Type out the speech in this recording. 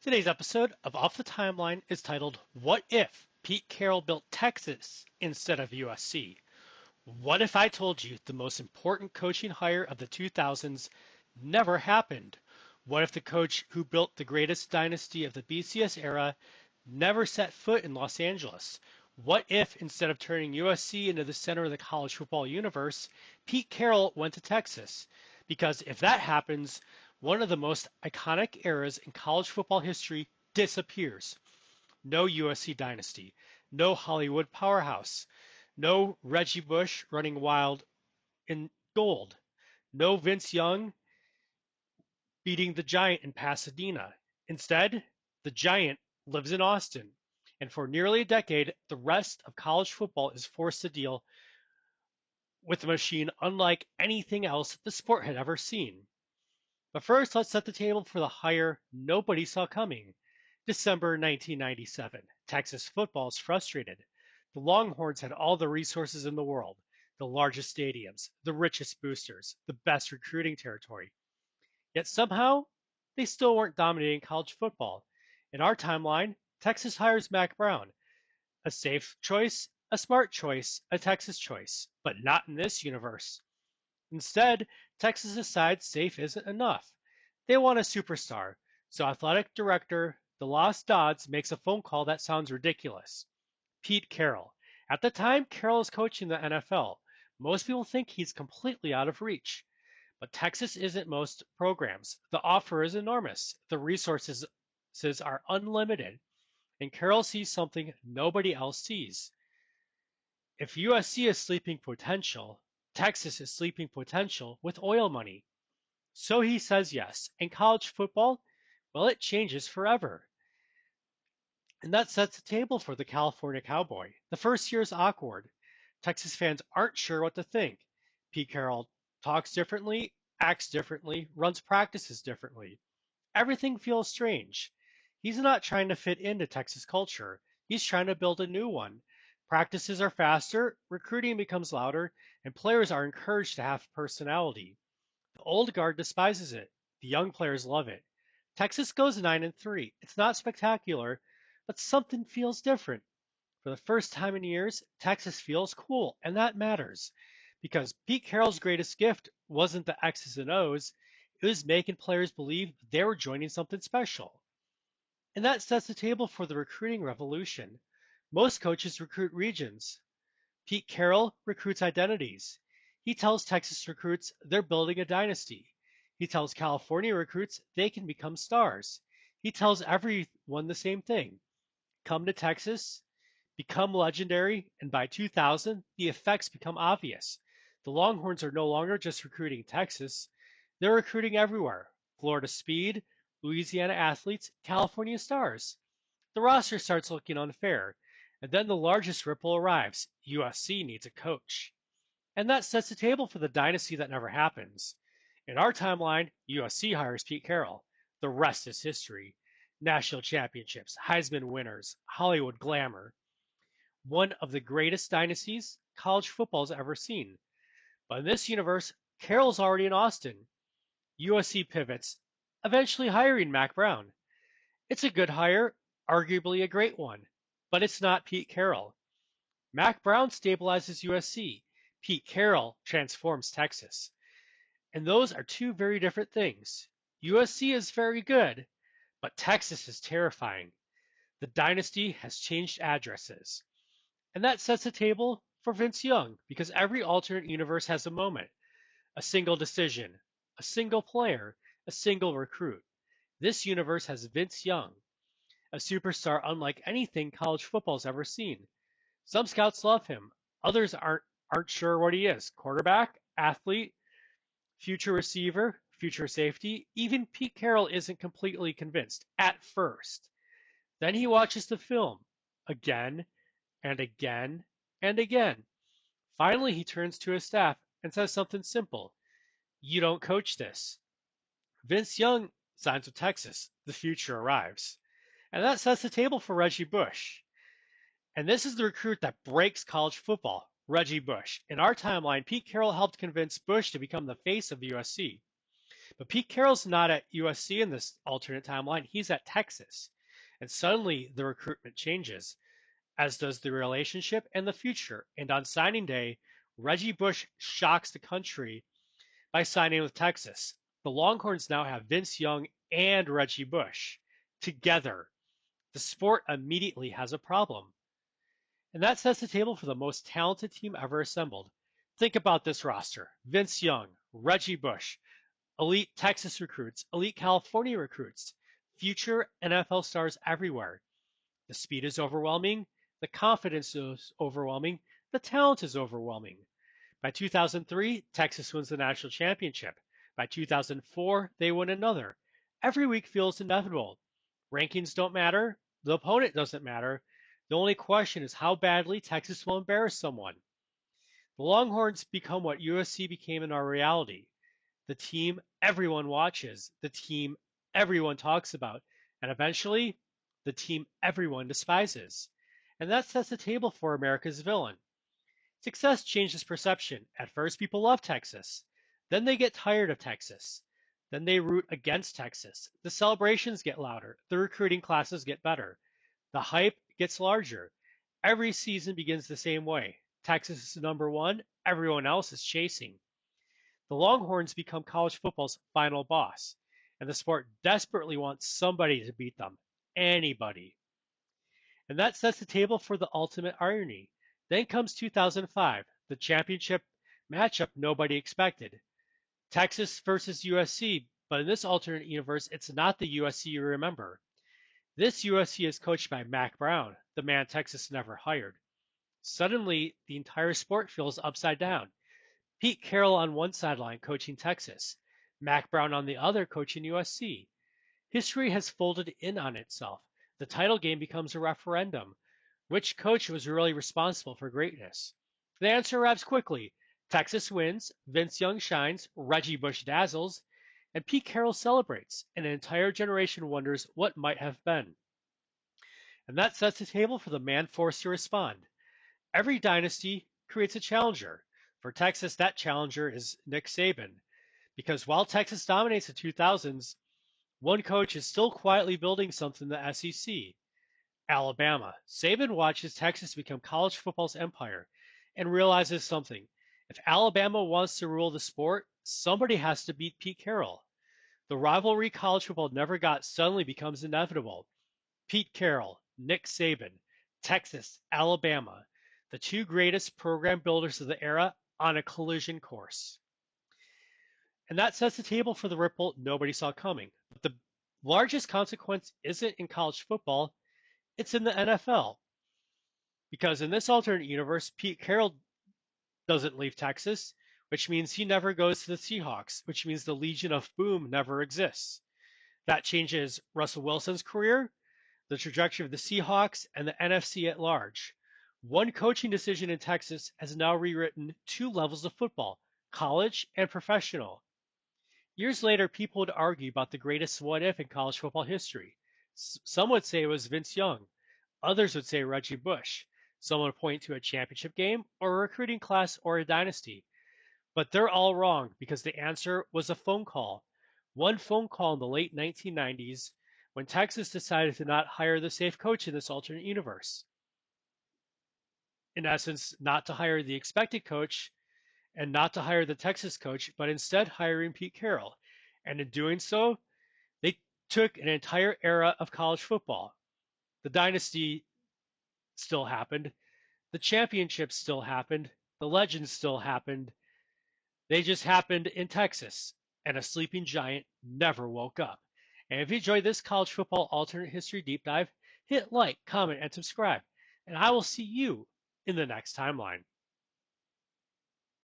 Today's episode of Off the Timeline is titled, What If Pete Carroll Built Texas Instead of USC? What if I told you the most important coaching hire of the 2000s never happened? What if the coach who built the greatest dynasty of the BCS era never set foot in Los Angeles? What if, instead of turning USC into the center of the college football universe, Pete Carroll went to Texas? Because if that happens, one of the most iconic eras in college football history disappears. No USC dynasty, no Hollywood powerhouse, no Reggie Bush running wild in gold, no Vince Young beating the Giant in Pasadena. Instead, the Giant lives in Austin. And for nearly a decade, the rest of college football is forced to deal with a machine unlike anything else the sport had ever seen. But first, let's set the table for the hire nobody saw coming. December 1997. Texas football is frustrated. The Longhorns had all the resources in the world, the largest stadiums, the richest boosters, the best recruiting territory. Yet somehow, they still weren't dominating college football. In our timeline, Texas hires Mack Brown. A safe choice, a smart choice, a Texas choice. But not in this universe. Instead, Texas decides safe isn't enough. They want a superstar, so athletic director DeLoss Dodds makes a phone call that sounds ridiculous. Pete Carroll. At the time, Carroll is coaching the NFL. Most people think he's completely out of reach. But Texas isn't most programs. The offer is enormous. The resources are unlimited. And Carroll sees something nobody else sees. If USC is sleeping potential, Texas is sleeping potential with oil money. So he says yes. And college football, well, it changes forever. And that sets the table for the California Cowboy. The first year is awkward. Texas fans aren't sure what to think. Pete Carroll talks differently, acts differently, runs practices differently. Everything feels strange. He's not trying to fit into Texas culture. He's trying to build a new one. Practices are faster, recruiting becomes louder, and players are encouraged to have personality. The old guard despises it. The young players love it. Texas goes 9-3. It's not spectacular, but something feels different. For the first time in years, Texas feels cool, and that matters. Because Pete Carroll's greatest gift wasn't the X's and O's, it was making players believe they were joining something special. And that sets the table for the recruiting revolution. Most coaches recruit regions. Pete Carroll recruits identities. He tells Texas recruits they're building a dynasty. He tells California recruits they can become stars. He tells everyone the same thing. Come to Texas, become legendary, and by 2000, the effects become obvious. The Longhorns are no longer just recruiting Texas, they're recruiting everywhere. Florida speed, Louisiana athletes, California stars. The roster starts looking unfair, and then the largest ripple arrives. USC needs a coach. And that sets the table for the dynasty that never happens. In our timeline, USC hires Pete Carroll. The rest is history. National championships, Heisman winners, Hollywood glamour. One of the greatest dynasties college football's ever seen. But in this universe, Carroll's already in Austin. USC pivots, eventually hiring Mack Brown. It's a good hire, arguably a great one, but it's not Pete Carroll. Mack Brown stabilizes USC. Pete Carroll transforms Texas. And those are two very different things. USC is very good, but Texas is terrifying. The dynasty has changed addresses. And that sets the table for Vince Young, because every alternate universe has a moment. A single decision, a single player, a single recruit. This universe has Vince Young, a superstar unlike anything college football's ever seen. Some scouts love him. Others aren't sure what he is. Quarterback, athlete, future receiver, future safety. Even Pete Carroll isn't completely convinced at first. Then he watches the film again and again and again. Finally, he turns to his staff and says something simple. You don't coach this. Vince Young signs with Texas. The future arrives. And that sets the table for Reggie Bush. And this is the recruit that breaks college football, Reggie Bush. In our timeline, Pete Carroll helped convince Bush to become the face of USC. But Pete Carroll's not at USC in this alternate timeline. He's at Texas. And suddenly the recruitment changes, as does the relationship and the future. And on signing day, Reggie Bush shocks the country by signing with Texas. The Longhorns now have Vince Young and Reggie Bush together. The sport immediately has a problem. And that sets the table for the most talented team ever assembled. Think about this roster: Vince Young, Reggie Bush, elite Texas recruits, elite California recruits, future NFL stars everywhere. The speed is overwhelming, the confidence is overwhelming, the talent is overwhelming. By 2003, Texas wins the national championship. By 2004, they win another. Every week feels inevitable. Rankings don't matter. The opponent doesn't matter. The only question is how badly Texas will embarrass someone. The Longhorns become what USC became in our reality: the team everyone watches, the team everyone talks about, and eventually, the team everyone despises. And that sets the table for America's villain. Success changes perception. At first, people love Texas. Then they get tired of Texas. Then they root against Texas. The celebrations get louder. The recruiting classes get better. The hype gets larger. Every season begins the same way. Texas is number one. Everyone else is chasing. The Longhorns become college football's final boss, and the sport desperately wants somebody to beat them. Anybody. And that sets the table for the ultimate irony. Then comes 2005, the championship matchup nobody expected. Texas versus USC, but in this alternate universe, it's not the USC you remember. This USC is coached by Mack Brown, the man Texas never hired. Suddenly, the entire sport feels upside down. Pete Carroll on one sideline coaching Texas, Mack Brown on the other coaching USC. History has folded in on itself. The title game becomes a referendum. Which coach was really responsible for greatness? The answer arrives quickly. Texas wins, Vince Young shines, Reggie Bush dazzles, and Pete Carroll celebrates. An entire generation wonders what might have been. And that sets the table for the man forced to respond. Every dynasty creates a challenger. For Texas, that challenger is Nick Saban. Because while Texas dominates the 2000s, one coach is still quietly building something in the SEC. Alabama. Saban watches Texas become college football's empire and realizes something. If Alabama wants to rule the sport, somebody has to beat Pete Carroll. The rivalry college football never got suddenly becomes inevitable. Pete Carroll, Nick Saban, Texas, Alabama, the two greatest program builders of the era on a collision course. And that sets the table for the ripple nobody saw coming. But the largest consequence isn't in college football, it's in the NFL. Because in this alternate universe, Pete Carroll doesn't leave Texas, which means he never goes to the Seahawks, which means the Legion of Boom never exists. That changes Russell Wilson's career, the trajectory of the Seahawks, and the NFC at large. One coaching decision in Texas has now rewritten two levels of football: college and professional. Years later, people would argue about the greatest what if in college football history. Some would say it was Vince Young. Others would say Reggie Bush. Some would point to a championship game or a recruiting class or a dynasty. But they're all wrong because the answer was a phone call. One phone call in the late 1990s when Texas decided to not hire the safe coach in this alternate universe. In essence, not to hire the expected coach and not to hire the Texas coach, but instead hiring Pete Carroll. And in doing so, they took an entire era of college football. The dynasty still happened. The championship still happened. The legends still happened. They just happened in Texas. And a sleeping giant never woke up. And if you enjoyed this college football alternate history deep dive, hit like, comment, and subscribe. And I will see you in the next timeline.